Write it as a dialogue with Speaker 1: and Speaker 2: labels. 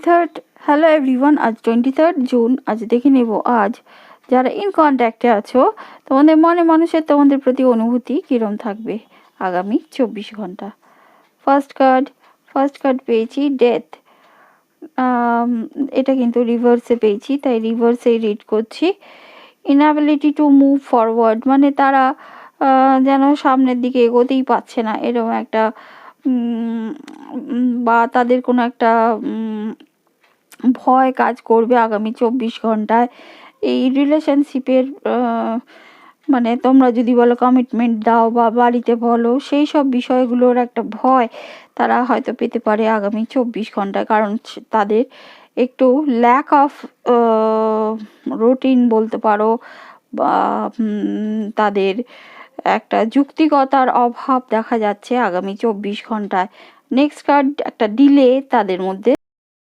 Speaker 1: 23rd। Hello everyone, আজ 23rd June. আজ দেখে নেব আজ যারা ইন কন্ট্যাক্টে আছো তোমাদের মনে মানুষের তোমাদের প্রতি অনুভূতি কীরম থাকবে আগামী 24 ঘন্টা। ফার্স্ট কার্ড পেয়েছি ডেথ। এটা কিন্তু রিভার্সে পেয়েছি, তাই রিভার্সেই রিড করছি। ইনঅ্যাবিলিটি টু মুভ ফরওয়ার্ড, মানে তারা যেন সামনের দিকে এগোতেই পারছে না, এরকম একটা বা তাদের কোনো একটা ভয় কাজ করবে আগামী 24 ঘন্টায়। এই রিলেশনশিপের মানে তোমরা যদি বলো কমিটমেন্ট দাও বা বাড়িতে বলো, সেই সব বিষয়গুলোর একটা ভয় তারা হয়তো পেতে পারে আগামী 24 ঘন্টায়, কারণ তাদের একটু ল্যাক অফ রুটিন বলতে পারো, বা তাদের একটা যুক্তিকতার অভাব দেখা যাচ্ছে আগামী 24 ঘন্টায়। নেক্সট কার্ড একটা ডিলে তাদের মধ্যে।